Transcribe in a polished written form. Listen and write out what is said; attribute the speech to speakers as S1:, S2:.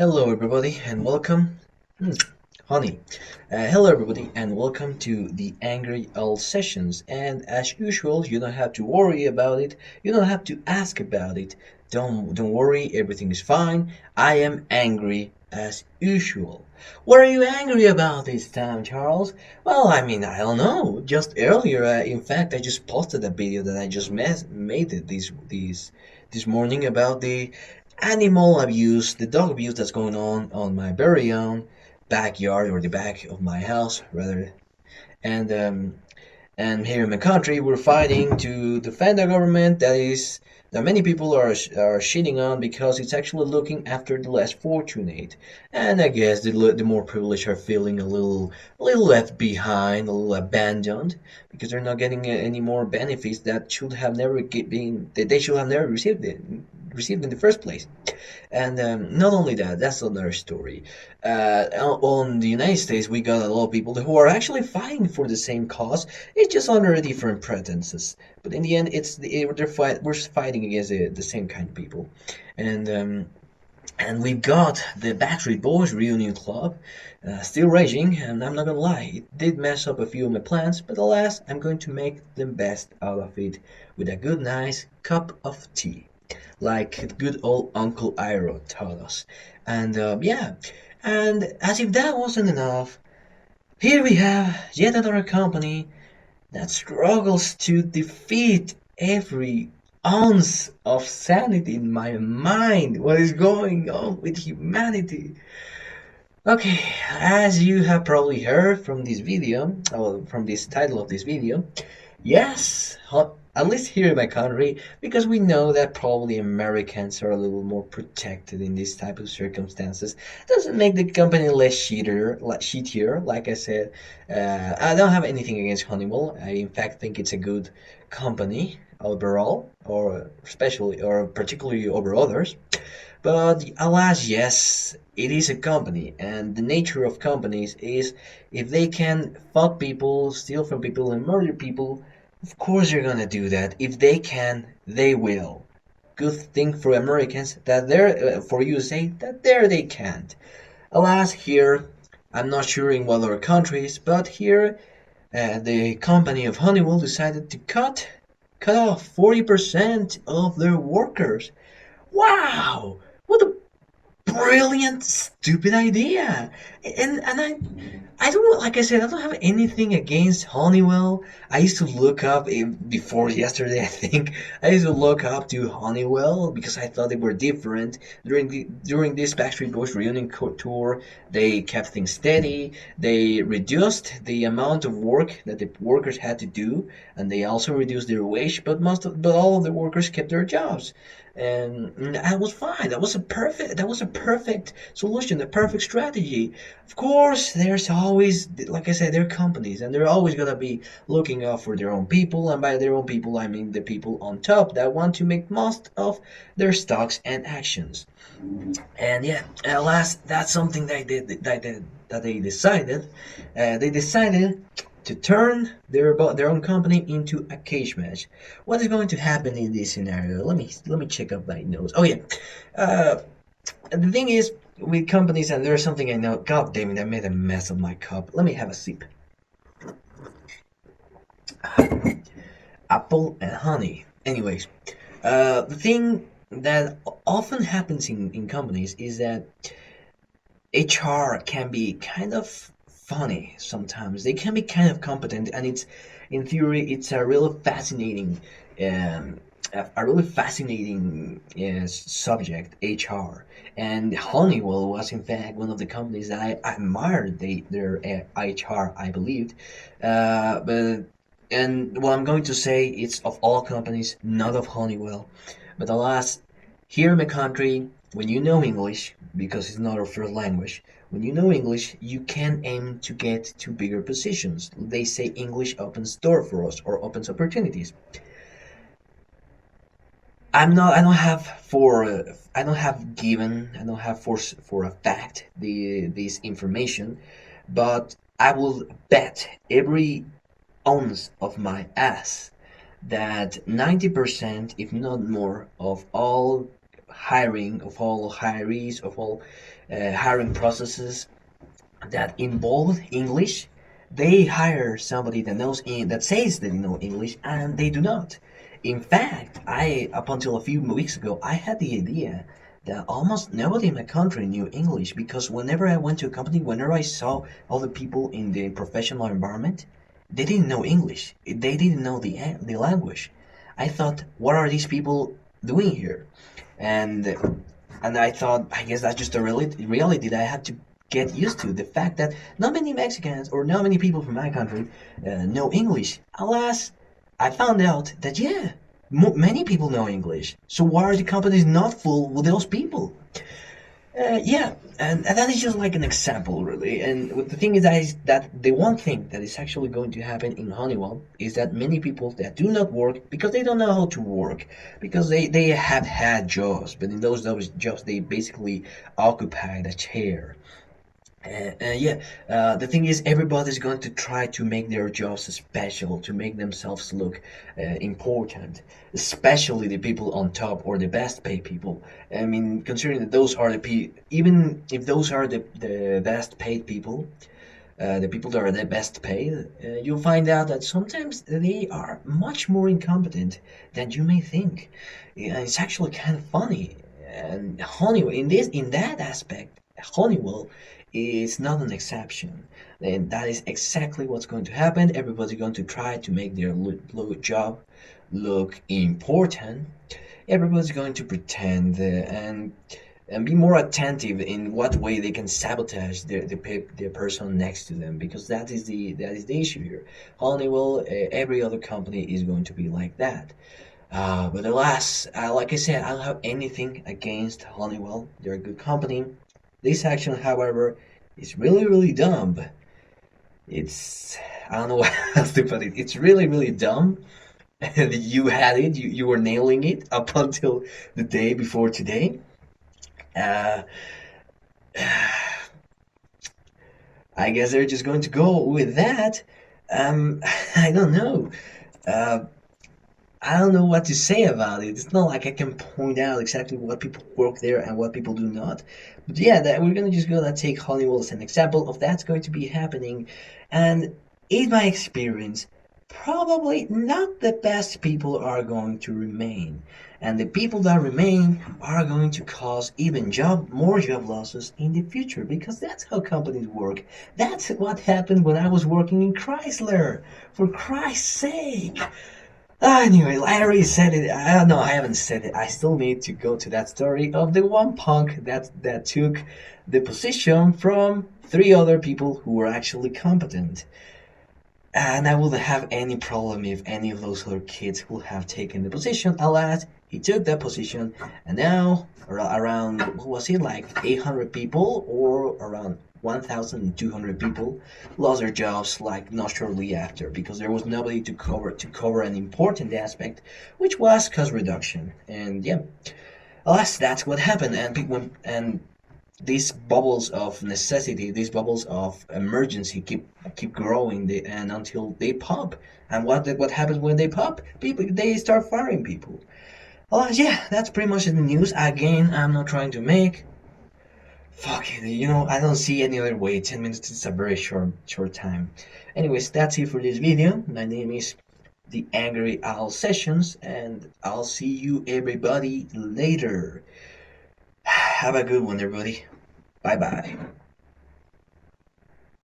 S1: Hello, everybody, and welcome. Hmm, honey. Hello, everybody, and welcome to the Angry Owl Sessions. And as usual, you don't have to worry about it. You don't have to ask about it. Don't worry, everything is fine. I am angry as usual. What are you angry about this time, Charles? Well, I don't know. Just earlier, in fact, I just posted a video that I just made it this morning about the animal abuse, the dog abuse that's going on my very own backyard or the back of my house rather. And and here in the country, we're fighting to defend a government that many people are shitting on because it's actually looking after the less fortunate. And I guess the more privileged are feeling a little left behind, a little abandoned because they're not getting any more benefits that should have never been that they should have never received in the first place. And not only that, that's another story. On the United States, we got a lot of people who are actually fighting for the same cause. It's just under different pretenses. But in the end, we're fighting against the same kind of people. And and we've got the Backstreet Boys reunion club still raging, and I'm not gonna lie, it did mess up a few of my plans, but alas, I'm going to make the best out of it with a good, nice cup of tea like good old Uncle Iro taught us. And yeah, and as if that wasn't enough, here we have yet another company that struggles to defeat every ounce of sanity in my mind. What is going on with humanity? Okay, as you have probably heard from this video, or from this title of this video, yes, at least here in my country, because we know that probably Americans are a little more protected in this type of circumstances. Doesn't make the company less shittier. Like I said, I don't have anything against Honeywell. I in fact think it's a good company overall, or especially or particularly over others. But alas, yes, it is a company, and the nature of companies is if they can fuck people, steal from people, and murder people, of course they're gonna do that. If they can, they will. Good thing for Americans that for USA that there they can't. Alas, here I'm not sure in what other countries, but here the company of Honeywell decided to cut off 40% of their workers. Wow! What a brilliant, stupid idea. And I don't like I said I don't have anything against Honeywell. I used to look up before yesterday. I think I used to look up to Honeywell because I thought they were different during this Backstreet Boys reunion tour. They kept things steady. They reduced the amount of work that the workers had to do, and they also reduced their wage. But all of the workers kept their jobs, and that was fine. That was a perfect solution, a perfect strategy. Of course, there's always, like I said, they're companies, and they're always gonna be looking out for their own people, and by their own people, I mean the people on top that want to make most of their stocks and actions. And yeah, at last, that's something that they decided. They decided to turn their own company into a cage match. What is going to happen in this scenario? Let me check up my notes. Oh yeah, uh, the thing is with companies, and there's something I know. God damn it, I made a mess of my cup. Let me have a sip. Apple and honey. Anyways, the thing that often happens in companies is that HR can be kind of funny sometimes. They can be kind of competent, and in theory, it's a really fascinating, um, a really fascinating subject, HR. And Honeywell was, in fact, one of the companies that I admired their HR, I believed. But and what I'm going to say is of all companies, not of Honeywell. But alas, here in the country, when you know English, because it's not our first language, when you know English, you can aim to get to bigger positions. They say English opens door for us or opens opportunities. I don't have I don't have given, I don't have for a fact this information, but I will bet every ounce of my ass that 90%, if not more, of all hiring, of all hirees, of all hiring processes that involve English. They hire somebody that that says they know English, and they do not. In fact, I up until a few weeks ago, I had the idea that almost nobody in my country knew English because whenever I went to a company, whenever I saw all the people in the professional environment, they didn't know English. They didn't know the language. I thought, what are these people doing here? And I thought, I guess that's just a reality that I had to get used to. The fact that not many Mexicans or not many people from my country know English. Alas, I found out that yeah, many people know English. So why are the companies not full with those people? Yeah, and that is just like an example, really. And the thing is that the one thing that is actually going to happen in Honeywell is that many people that do not work because they don't know how to work, because they have had jobs, but in those jobs they basically occupied a chair. Yeah, the thing is, everybody's going to try to make their jobs special, to make themselves look important, especially the people on top or the best paid people. I mean, considering that those are even if those are the best paid people, the people that are the best paid, you'll find out that sometimes they are much more incompetent than you may think. Yeah, it's actually kind of funny. And Honeywell, in that aspect, Honeywell is not an exception. And that is exactly what's going to happen. Everybody's going to try to make their job look important. Everybody's going to pretend and be more attentive in what way they can sabotage the person next to them, because that is the issue here. Honeywell, every other company is going to be like that. But alas, like I said, I don't have anything against Honeywell. They're a good company. This action, however, is really, really dumb. It's, I don't know what else to put it. It's really, really dumb. You had it. You were nailing it up until the day before today. Uh, I guess they're just going to go with that. I don't know. Uh, I don't know what to say about it. It's not like I can point out exactly what people work there and what people do not. But yeah, that we're gonna take Honeywell as an example of that's going to be happening. And in my experience, probably not the best people are going to remain. And the people that remain are going to cause even more job losses in the future, because that's how companies work. That's what happened when I was working in Chrysler. For Christ's sake. Anyway, I already said it. I don't know. I haven't said it. I still need to go to that story of the one punk that took the position from three other people who were actually competent. And I wouldn't have any problem if any of those other kids would have taken the position. Alas, he took that position, and now around, what was it, like 800 people or around 1,200 people lost their jobs like not shortly after, because there was nobody to cover an important aspect, which was cost reduction. And yeah, alas, that's what happened. And these bubbles of necessity, these bubbles of emergency keep growing, and until they pop. And what happens when they pop? People, they start firing people. Well, yeah, that's pretty much the news. Again, I'm not trying to make. Fuck it, I don't see any other way. 10 minutes is a very short time. Anyways, that's it for this video. My name is the Angry Owl Sessions, and I'll see you everybody later. Have a good one, everybody. Bye bye.